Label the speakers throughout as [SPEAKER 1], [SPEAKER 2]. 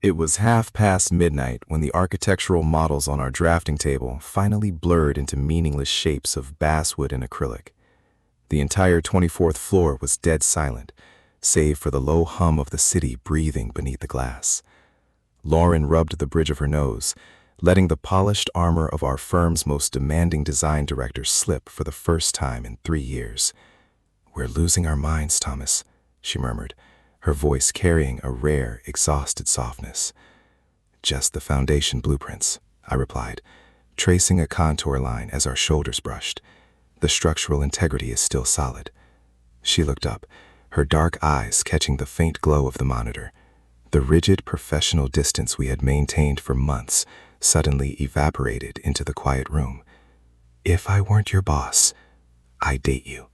[SPEAKER 1] It was midnight when the architectural models on our drafting table finally blurred into meaningless shapes of basswood and acrylic. The entire 24th floor was dead silent, save for the low hum of the city breathing beneath the glass. Lauren rubbed the bridge of her nose, letting the polished armor of our firm's most demanding design director slip for the first time in 3 years. "We're losing our minds, Thomas," she murmured, her voice carrying a rare, exhausted softness. "Just the foundation blueprints," I replied, tracing a contour line as our shoulders brushed. "The structural integrity is still solid." She looked up, her dark eyes catching the faint glow of the monitor. The rigid professional distance we had maintained for months suddenly evaporated into the quiet room. "If I weren't your boss, I'd date you."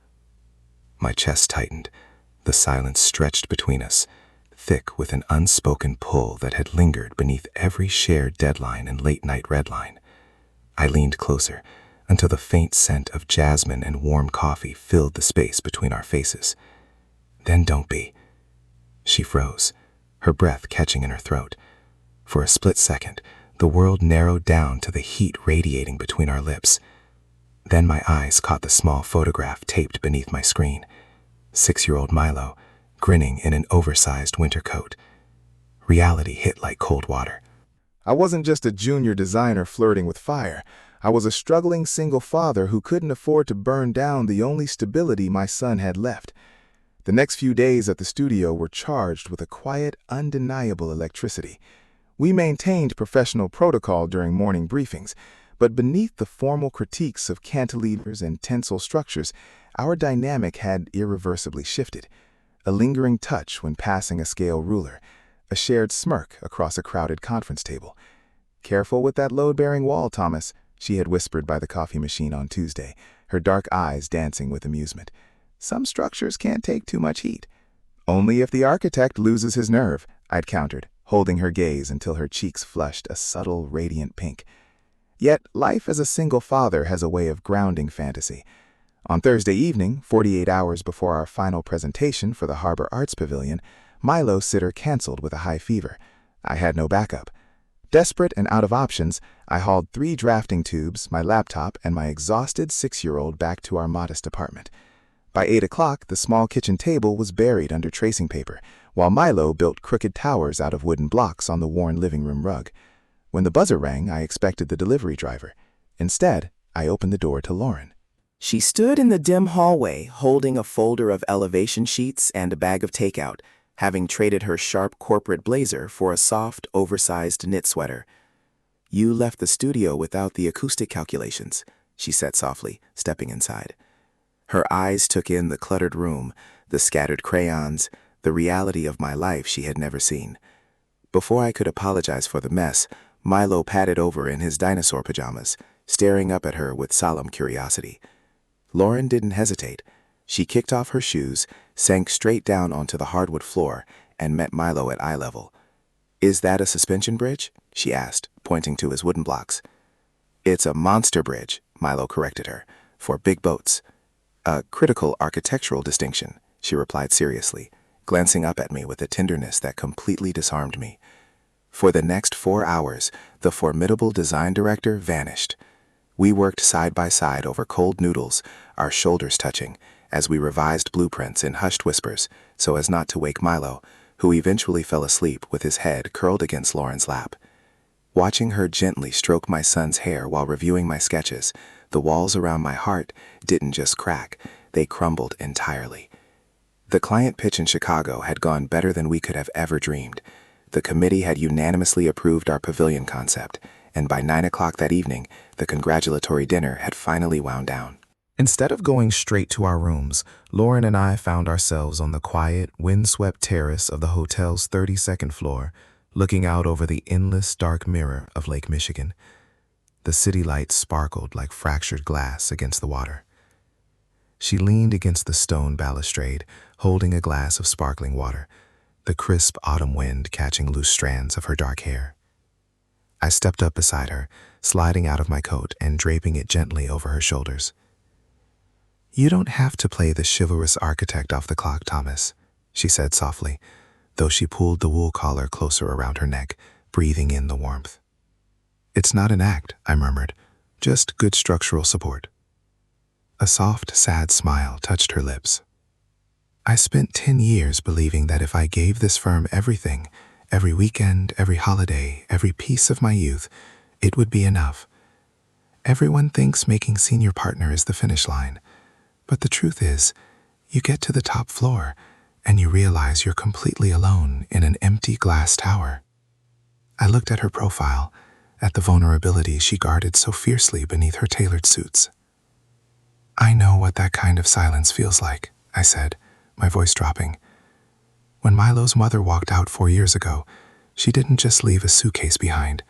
[SPEAKER 1] My chest tightened. The silence stretched between us, thick with an unspoken pull that had lingered beneath every shared deadline and late-night redline. I leaned closer until the faint scent of jasmine and warm coffee filled the space between our faces. "Then don't be." She froze, her breath catching in her throat. For a split second, the world narrowed down to the heat radiating between our lips. Then my eyes caught the small photograph taped beneath my screen. 6-year-old Milo, grinning in an oversized winter coat. Reality hit like cold water. I wasn't just a junior designer flirting with fire. I was a struggling single father who couldn't afford to burn down the only stability my son had left. The next few days at the studio were charged with a quiet, undeniable electricity. We maintained professional protocol during morning briefings, but beneath the formal critiques of cantilevers and tensile structures, our dynamic had irreversibly shifted. A lingering touch when passing a scale ruler, a shared smirk across a crowded conference table. "Careful with that load-bearing wall, Thomas," she had whispered by the coffee machine on Tuesday, her dark eyes dancing with amusement. "Some structures can't take too much heat." "Only if the architect loses his nerve," I'd countered, holding her gaze until her cheeks flushed a subtle, radiant pink. Yet life as a single father has a way of grounding fantasy. On Thursday evening, 48 hours before our final presentation for the Harbor Arts Pavilion, Milo's sitter canceled with a high fever. I had no backup. Desperate and out of options, I hauled 3 drafting tubes, my laptop, and my exhausted 6-year-old back to our modest apartment. By 8 o'clock, the small kitchen table was buried under tracing paper, while Milo built crooked towers out of wooden blocks on the worn living room rug. When the buzzer rang, I expected the delivery driver. Instead, I opened the door to Lauren.
[SPEAKER 2] She stood in the dim hallway, holding a folder of elevation sheets and a bag of takeout, having traded her sharp corporate blazer for a soft, oversized knit sweater. "You left the studio without the acoustic calculations," she said softly, stepping inside. Her eyes took in the cluttered room, the scattered crayons, the reality of my life she had never seen. Before I could apologize for the mess, Milo padded over in his dinosaur pajamas, staring up at her with solemn curiosity. Lauren didn't hesitate. She kicked off her shoes, sank straight down onto the hardwood floor, and met Milo at eye level. "Is that a suspension bridge?" she asked, pointing to his wooden blocks. "It's a monster bridge," Milo corrected her, "for big boats." "A critical architectural distinction," she replied seriously, glancing up at me with a tenderness that completely disarmed me. For the next 4 hours, the formidable design director vanished. We worked side by side over cold noodles, our shoulders touching, as we revised blueprints in hushed whispers so as not to wake Milo, who eventually fell asleep with his head curled against Lauren's lap. Watching her gently stroke my son's hair while reviewing my sketches, the walls around my heart didn't just crack, they crumbled entirely. The client pitch in Chicago had gone better than we could have ever dreamed. The committee had unanimously approved our pavilion concept, and by 9 o'clock that evening, the congratulatory dinner had finally wound down. Instead of going straight to our rooms, Lauren and I found ourselves on the quiet, windswept terrace of the hotel's 32nd floor, looking out over the endless dark mirror of Lake Michigan. The city lights sparkled like fractured glass against the water. She leaned against the stone balustrade, holding a glass of sparkling water, the crisp autumn wind catching loose strands of her dark hair. I stepped up beside her, sliding out of my coat and draping it gently over her shoulders. "You don't have to play the chivalrous architect off the clock, Thomas," she said softly,
[SPEAKER 1] though she pulled the wool collar closer around her neck, breathing in the warmth. "It's not an act," I murmured, "just good structural support." A soft, sad smile touched her lips. "I spent 10 years believing that if I gave this firm everything, every weekend, every holiday, every piece of my youth, it would be enough. Everyone thinks making senior partner is the finish line, but the truth is, you get to the top floor and you realize you're completely alone in an empty glass tower." I looked at her profile, at the vulnerability she guarded so fiercely beneath her tailored suits. "I know what that kind of silence feels like," I said, my voice dropping. "When Milo's mother walked out 4 years ago, she didn't just leave a suitcase behind.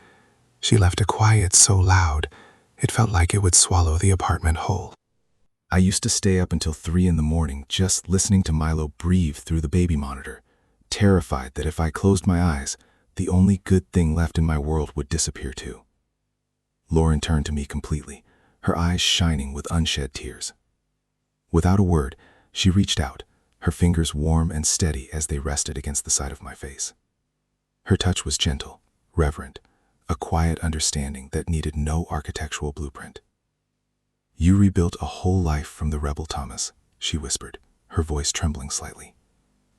[SPEAKER 1] She left a quiet so loud, it felt like it would swallow the apartment whole." I used to stay up until 3 in the morning just listening to Milo breathe through the baby monitor, terrified that if I closed my eyes, the only good thing left in my world would disappear too. Lauren turned to me completely, her eyes shining with unshed tears. Without a word, she reached out, her fingers warm and steady as they rested against the side of my face. Her touch was gentle, reverent, a quiet understanding that needed no architectural blueprint. "You rebuilt a whole life from the rebel Thomas," she whispered, her voice trembling slightly.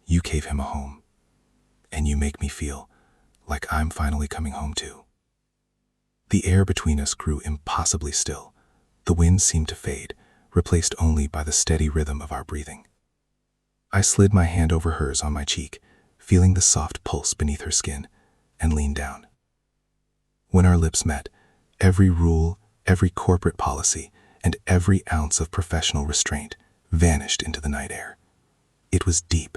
[SPEAKER 1] "You gave him a home, and you make me feel like I'm finally coming home too." The air between us grew impossibly still. The wind seemed to fade, replaced only by the steady rhythm of our breathing. I slid my hand over hers on my cheek, feeling the soft pulse beneath her skin, and leaned down. When our lips met, every rule, every corporate policy, and every ounce of professional restraint vanished into the night air. It was deep,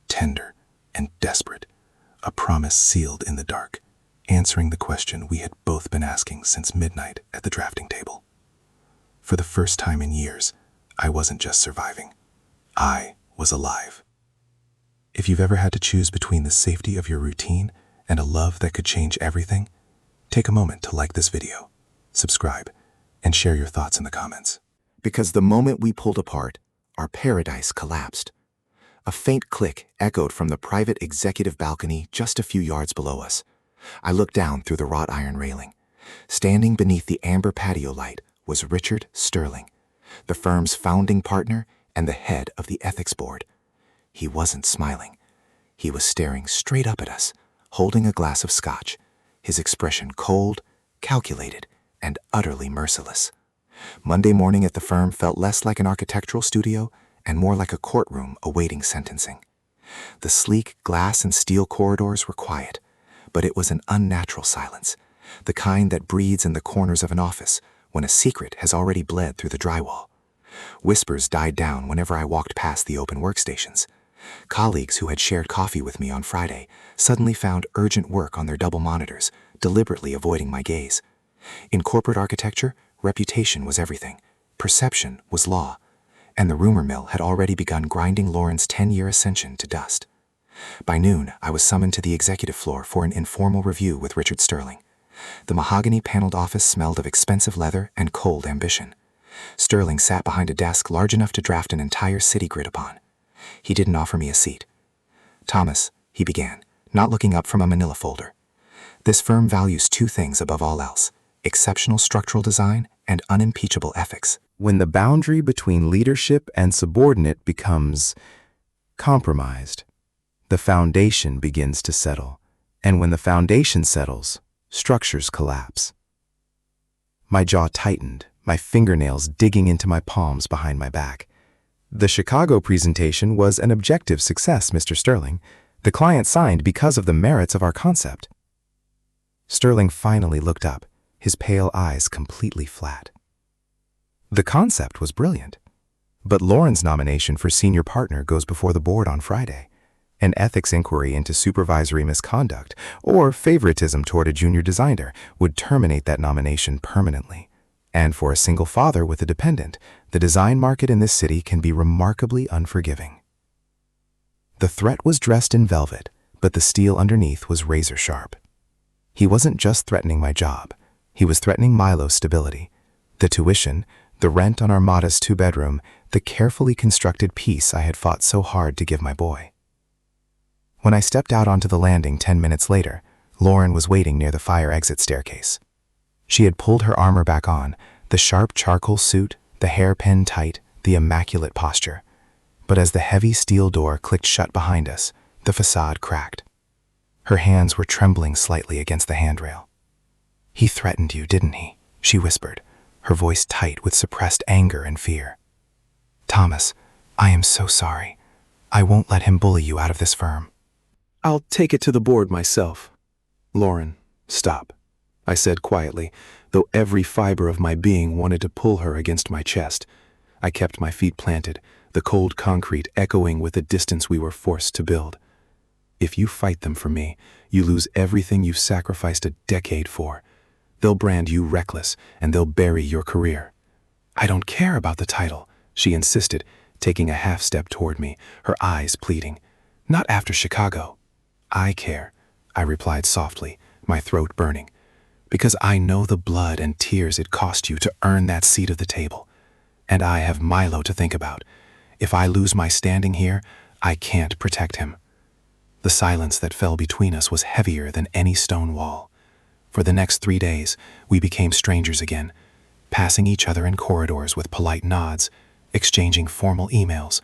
[SPEAKER 1] tender, and desperate, a promise sealed in the dark, answering the question we had both been asking since midnight at the drafting table. For the first time in years, I wasn't just surviving. I was alive. If you've ever had to choose between the safety of your routine and a love that could change everything, take a moment to like this video, subscribe, and share your thoughts in the comments.
[SPEAKER 2] Because the moment we pulled apart, our paradise collapsed. A faint click echoed from the private executive balcony just a few yards below us. I looked down through the wrought iron railing. Standing beneath the amber patio light was Richard Sterling, the firm's founding partner and the head of the ethics board. He wasn't smiling. He was staring straight up at us, holding a glass of scotch, his expression cold, calculated, and utterly merciless. Monday morning at the firm felt less like an architectural studio and more like a courtroom awaiting sentencing. The sleek glass and steel corridors were quiet, but it was an unnatural silence, the kind that breathes in the corners of an office when a secret has already bled through the drywall. Whispers died down whenever I walked past the open workstations. Colleagues who had shared coffee with me on Friday suddenly found urgent work on their double monitors, deliberately avoiding my gaze. In corporate architecture, reputation was everything. Perception was law. And the rumor mill had already begun grinding Lauren's 10-year ascension to dust. By noon, I was summoned to the executive floor for an informal review with Richard Sterling. The mahogany-paneled office smelled of expensive leather and cold ambition. Sterling sat behind a desk large enough to draft an entire city grid upon. He didn't offer me a seat. "Thomas," he began, not looking up from a manila folder. "This firm values 2 things above all else: exceptional structural design and unimpeachable ethics." When the boundary between leadership and subordinate becomes compromised, the foundation begins to settle. And when the foundation settles, structures collapse. My jaw tightened, my fingernails digging into my palms behind my back. "The Chicago presentation was an objective success, Mr. Sterling. The client signed because of the merits of our concept." Sterling finally looked up, his pale eyes completely flat. "The concept was brilliant, but Lauren's nomination for senior partner goes before the board on Friday. An ethics inquiry into supervisory misconduct or favoritism toward a junior designer would terminate that nomination permanently. And for a single father with a dependent, the design market in this city can be remarkably unforgiving." The threat was dressed in velvet, but the steel underneath was razor sharp. He wasn't just threatening my job. He was threatening Milo's stability, the tuition, the rent on our modest 2-bedroom, the carefully constructed peace I had fought so hard to give my boy. When I stepped out onto the landing 10 minutes later, Lauren was waiting near the fire exit staircase. She had pulled her armor back on, the sharp charcoal suit, the hairpin tight, the immaculate posture. But as the heavy steel door clicked shut behind us, the facade cracked. Her hands were trembling slightly against the handrail. "He threatened you, didn't he?" she whispered, her voice tight with suppressed anger and fear. "Thomas, I am so sorry. I won't let him bully you out of this firm."
[SPEAKER 3] "I'll take it to the board myself." "Lauren, stop," I said quietly, though every fiber of my being wanted to pull her against my chest. I kept my feet planted, the cold concrete echoing with the distance we were forced to build. "If you fight them for me, you lose everything you've sacrificed a decade for. They'll brand you reckless, and they'll bury your career." "I don't care about the title," she insisted, taking a half step toward me, her eyes pleading. "Not after Chicago." "I care," I replied softly, my throat burning, "because I know the blood and tears it cost you to earn that seat at the table. And I have Milo to think about. If I lose my standing here, I can't protect him." The silence that fell between us was heavier than any stone wall. For the next 3 days, we became strangers again, passing each other in corridors with polite nods, exchanging formal emails,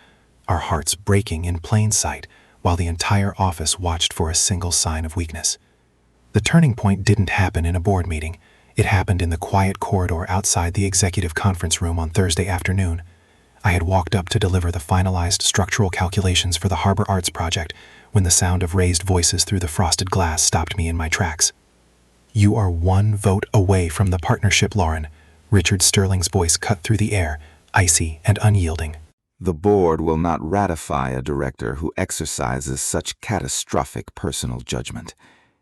[SPEAKER 3] our hearts breaking in plain sight while the entire office watched for a single sign of weakness. The turning point didn't happen in a board meeting. It happened in the quiet corridor outside the executive conference room on Thursday afternoon. I had walked up to deliver the finalized structural calculations for the Harbor Arts project when the sound of raised voices through the frosted glass stopped me in my tracks. "You are 1 vote away from the partnership, Lauren," Richard Sterling's voice cut through the air, icy and unyielding.
[SPEAKER 4] The board will not ratify a director who exercises such catastrophic personal judgment.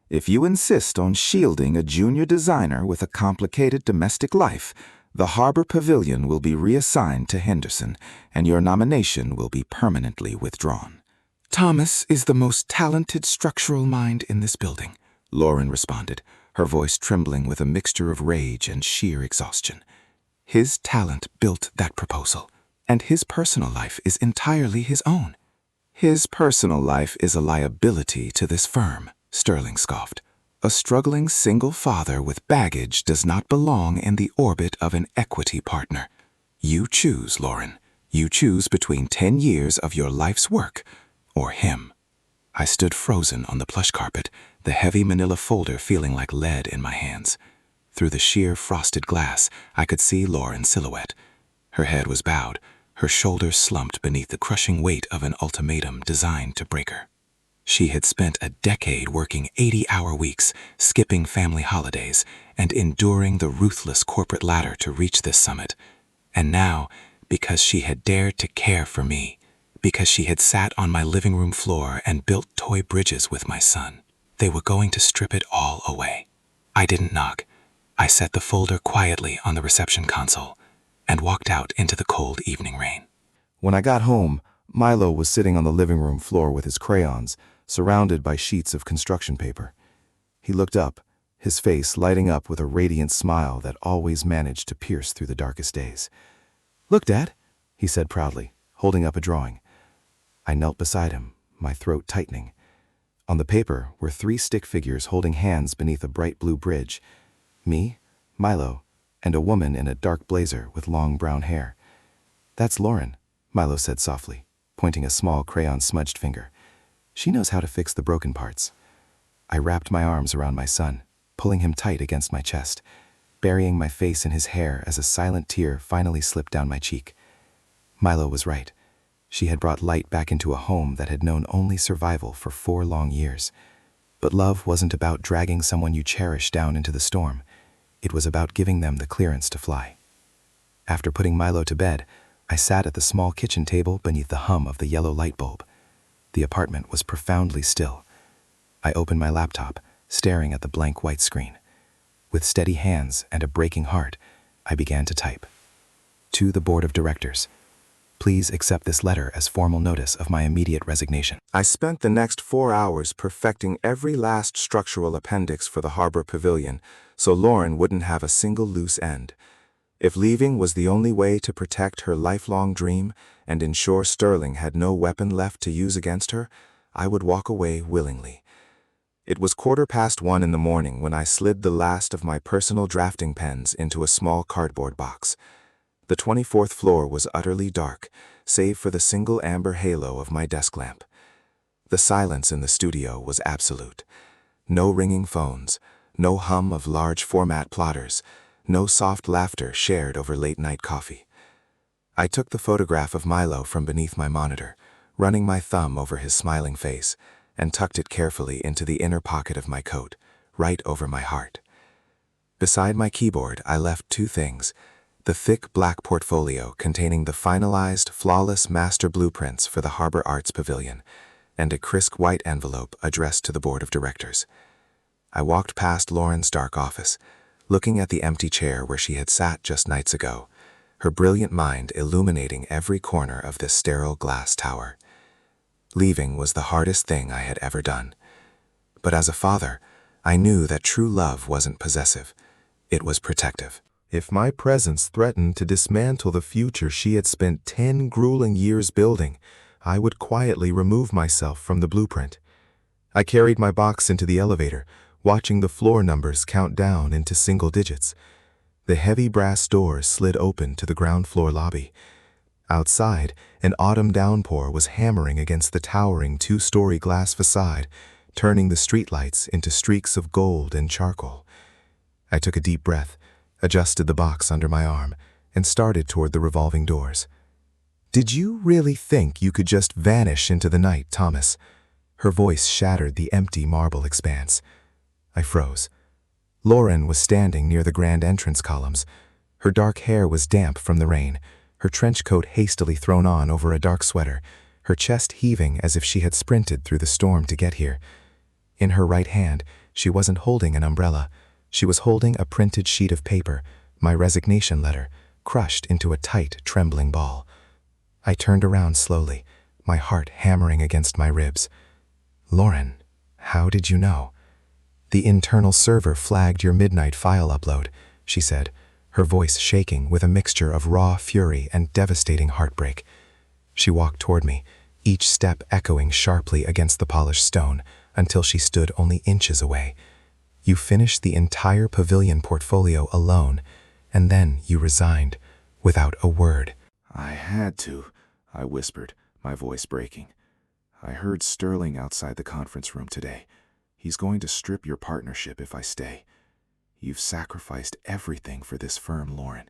[SPEAKER 4] If you insist on shielding a junior designer with a complicated domestic life, the Harbor Pavilion will be reassigned to Henderson, and your nomination will be permanently withdrawn." "Thomas is the most talented structural mind in this building," Lauren responded, her voice trembling with a mixture of rage and sheer exhaustion. "His talent built that proposal, and his personal life is entirely his own." "His personal life is a liability to this firm," Sterling scoffed. "A struggling single father with baggage does not belong in the orbit of an equity partner. You choose, Lauren. You choose between 10 years of your life's work or him." I stood frozen on the plush carpet, the heavy manila folder feeling like lead in my hands. Through the sheer frosted glass, I could see Lauren's silhouette. Her head was bowed, her shoulders slumped beneath the crushing weight of an ultimatum designed to break her. She had spent a decade working 80-hour weeks, skipping family holidays, and enduring the ruthless corporate ladder to reach this summit. And now, because she had dared to care for me, because she had sat on my living room floor and built toy bridges with my son, they were going to strip it all away. I didn't knock. I set the folder quietly on the reception console and walked out into the cold evening rain.
[SPEAKER 1] When I got home, Milo was sitting on the living room floor with his crayons, surrounded by sheets of construction paper. He looked up, his face lighting up with a radiant smile that always managed to pierce through the darkest days. "Look, Dad," he said proudly, holding up a drawing. I knelt beside him, my throat tightening. On the paper were 3 stick figures holding hands beneath a bright blue bridge. Me, Milo, and a woman in a dark blazer with long brown hair. "That's Lauren," Milo said softly, pointing a small crayon-smudged finger. "She knows how to fix the broken parts." I wrapped my arms around my son, pulling him tight against my chest, burying my face in his hair as a silent tear finally slipped down my cheek. Milo was right. She had brought light back into a home that had known only survival for 4 long years. But love wasn't about dragging someone you cherish down into the storm. It was about giving them the clearance to fly. After putting Milo to bed, I sat at the small kitchen table beneath the hum of the yellow light bulb. The apartment was profoundly still. I opened my laptop, staring at the blank white screen. With steady hands and a breaking heart, I began to type. "To the Board of Directors. Please accept this letter as formal notice of my immediate resignation." I spent the next 4 hours perfecting every last structural appendix for the Harbor Pavilion, so Lauren wouldn't have a single loose end. If leaving was the only way to protect her lifelong dream and ensure Sterling had no weapon left to use against her, I would walk away willingly. It was 1:15 in the morning when I slid the last of my personal drafting pens into a small cardboard box. The 24th floor was utterly dark, save for the single amber halo of my desk lamp. The silence in the studio was absolute. No ringing phones, no hum of large format plotters, no soft laughter shared over late-night coffee. I took the photograph of Milo from beneath my monitor, running my thumb over his smiling face, and tucked it carefully into the inner pocket of my coat, right over my heart. Beside my keyboard, I left two things: the thick black portfolio containing the finalized, flawless master blueprints for the Harbor Arts Pavilion, and a crisp white envelope addressed to the board of directors. I walked past Lauren's dark office, looking at the empty chair where she had sat just nights ago, her brilliant mind illuminating every corner of this sterile glass tower. Leaving was the hardest thing I had ever done. But as a father, I knew that true love wasn't possessive. It was protective. If my presence threatened to dismantle the future she had spent 10 grueling years building, I would quietly remove myself from the blueprint. I carried my box into the elevator, watching the floor numbers count down into single digits. The heavy brass doors slid open to the ground floor lobby. Outside, an autumn downpour was hammering against the towering 2-story glass facade, turning the streetlights into streaks of gold and charcoal. I took a deep breath, adjusted the box under my arm, and started toward the revolving doors. "Did you really think you could just vanish into the night, Thomas?" Her voice shattered the empty marble expanse. I froze. Lauren was standing near the grand entrance columns. Her dark hair was damp from the rain, her trench coat hastily thrown on over a dark sweater, her chest heaving as if she had sprinted through the storm to get here. In her right hand, she wasn't holding an umbrella. She was holding a printed sheet of paper, my resignation letter, crushed into a tight, trembling ball. I turned around slowly, my heart hammering against my ribs. "Lauren, how did you know?" "The internal server flagged your midnight file upload," she said, her voice shaking with a mixture of raw fury and devastating heartbreak. She walked toward me, each step echoing sharply against the polished stone, until she stood only inches away. "You finished the entire pavilion portfolio alone, and then you resigned, without a word."
[SPEAKER 5] "I had to," I whispered, my voice breaking. "I heard Sterling outside the conference room today. He's going to strip your partnership if I stay. You've sacrificed everything for this firm, Lauren.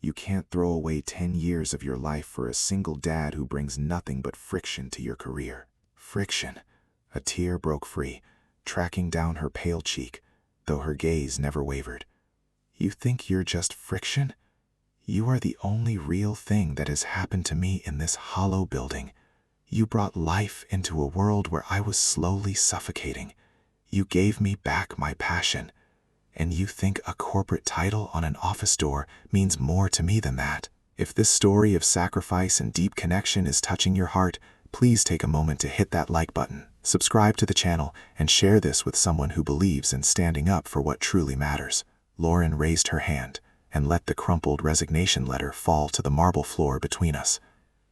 [SPEAKER 5] You can't throw away 10 years of your life for a single dad who brings nothing but friction to your career." Friction. A tear broke free, tracking down her pale cheek, though her gaze never wavered. "You think you're just friction? You are the only real thing that has happened to me in this hollow building. You brought life into a world where I was slowly suffocating. You gave me back my passion. And you think a corporate title on an office door means more to me than that? If this story of sacrifice and deep connection is touching your heart, please take a moment to hit that like button, subscribe to the channel, and share this with someone who believes in standing up for what truly matters." Lauren raised her hand and let the crumpled resignation letter fall to the marble floor between us.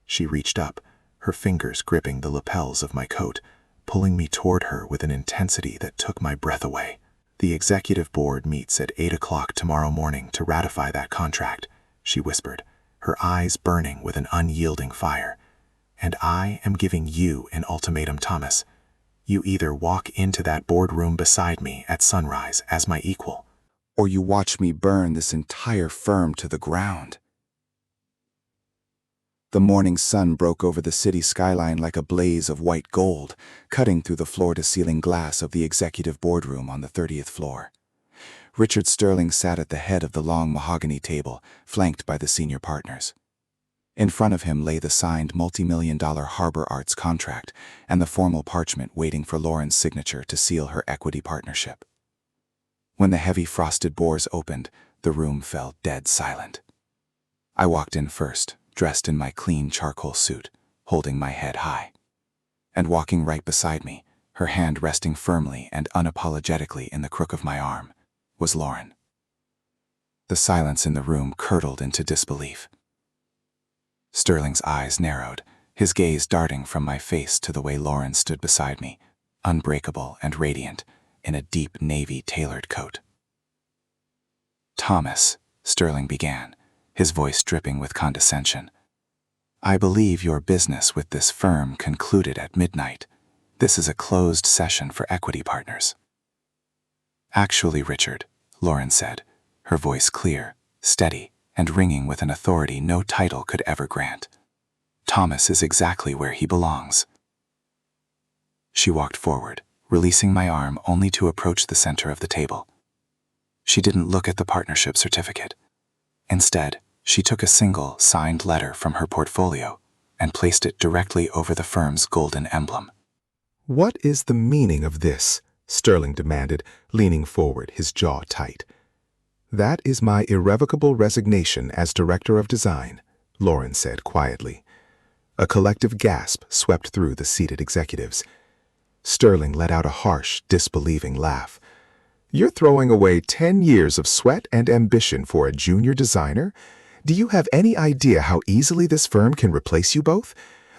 [SPEAKER 5] She reached up, her fingers gripping the lapels of my coat, pulling me toward her with an intensity that took my breath away. "The executive board meets at 8 o'clock tomorrow morning to ratify that contract," she whispered, her eyes burning with an unyielding fire. "And I am giving you an ultimatum, Thomas. You either walk into that boardroom beside me at sunrise as my equal, or you watch me burn this entire firm to the ground." The morning sun broke over the city skyline like a blaze of white gold, cutting through the floor-to-ceiling glass of the executive boardroom on the 30th floor. Richard Sterling sat at the head of the long mahogany table, flanked by the senior partners. In front of him lay the signed multi-million-dollar Harbor Arts contract and the formal parchment waiting for Lauren's signature to seal her equity partnership. When the heavy frosted doors opened, the room fell dead silent. I walked in first, dressed in my clean charcoal suit, holding my head high. And walking right beside me, her hand resting firmly and unapologetically in the crook of my arm, was Lauren. The silence in the room curdled into disbelief. Sterling's eyes narrowed,
[SPEAKER 3] his gaze darting from my face to the way Lauren stood beside me, unbreakable and radiant, in a deep navy tailored coat. "Thomas," Sterling began, his voice dripping with condescension, "I believe your business with this firm concluded at midnight. This is a closed session for equity partners." "Actually, Richard," Lauren said, her voice clear, steady, and ringing with an authority no title could ever grant, "Thomas is exactly where he belongs." She walked forward, releasing my arm only to approach the center of the table. She didn't look at the partnership certificate. Instead, she took a single, signed letter from her portfolio and placed it directly over the firm's golden emblem.
[SPEAKER 1] "What is the meaning of this?" Sterling demanded, leaning forward, his jaw tight. "That is my irrevocable resignation as Director of Design," Lauren said quietly. A collective gasp swept through the seated executives. Sterling let out a harsh, disbelieving laugh. "You're throwing away 10 years of sweat and ambition for a junior designer? Do you have any idea how easily this firm can replace you both?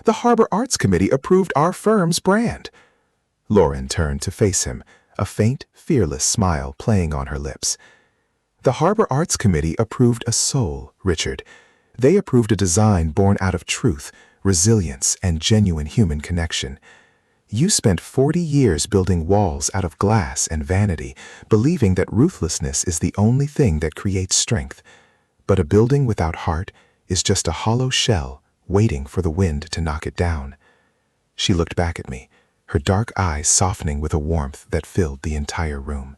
[SPEAKER 1] The Harbor Arts Committee approved our firm's brand." Lauren turned to face him, a faint, fearless smile playing on her lips. "The Harbor Arts Committee approved a soul, Richard. They approved a design born out of truth, resilience, and genuine human connection. You spent 40 years building walls out of glass and vanity, believing that ruthlessness is the only thing that creates strength. But a building without heart is just a hollow shell waiting for the wind to knock it down." She looked back at me, her dark eyes softening with a warmth that filled the entire room.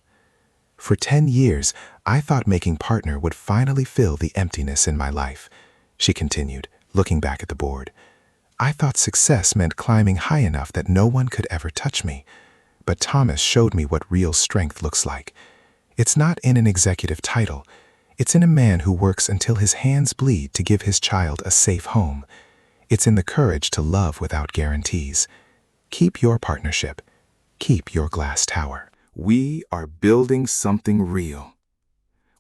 [SPEAKER 1] "For 10 years, I thought making partner would finally fill the emptiness in my life," she continued, looking back at the board. "I thought success meant climbing high enough that no one could ever touch me. But Thomas showed me what real strength looks like. It's not in an executive title. It's in a man who works until his hands bleed to give his child a safe home. It's in the courage to love without guarantees. Keep your partnership. Keep your glass tower."
[SPEAKER 5] We are building something real.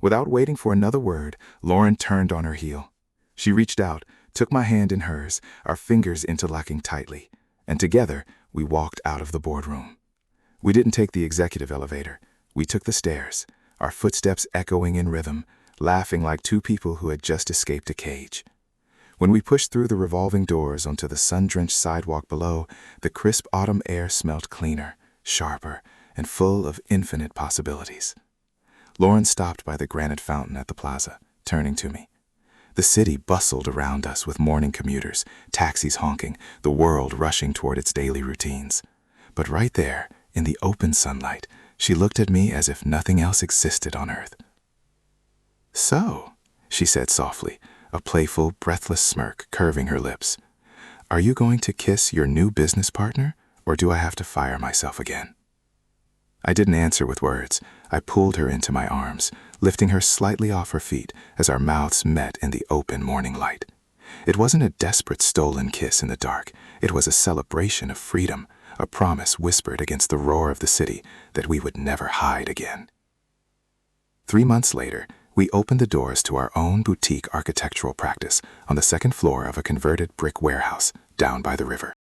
[SPEAKER 5] Without waiting for another word, Lauren turned on her heel. She reached out, took my hand in hers, our fingers interlocking tightly, and together we walked out of the boardroom. We didn't take the executive elevator. We took the stairs, our footsteps echoing in rhythm, laughing like two people who had just escaped a cage. When we pushed through the revolving doors onto the sun-drenched sidewalk below, the crisp autumn air smelled cleaner, sharper, and full of infinite possibilities. Lauren stopped by the granite fountain at the plaza, turning to me. The city bustled around us with morning commuters, taxis honking, the world rushing toward its daily routines. But right there, in the open sunlight, she looked at me as if nothing else existed on earth. "So," she said softly, a playful, breathless smirk curving her lips, "are you going to kiss your new business partner, or do I have to fire myself again?" I didn't answer with words. I pulled her into my arms, lifting her slightly off her feet as our mouths met in the open morning light. It wasn't a desperate stolen kiss in the dark. It was a celebration of freedom, a promise whispered against the roar of the city that we would never hide again. 3 months later, we opened the doors to our own boutique architectural practice on the second floor of a converted brick warehouse down by the river.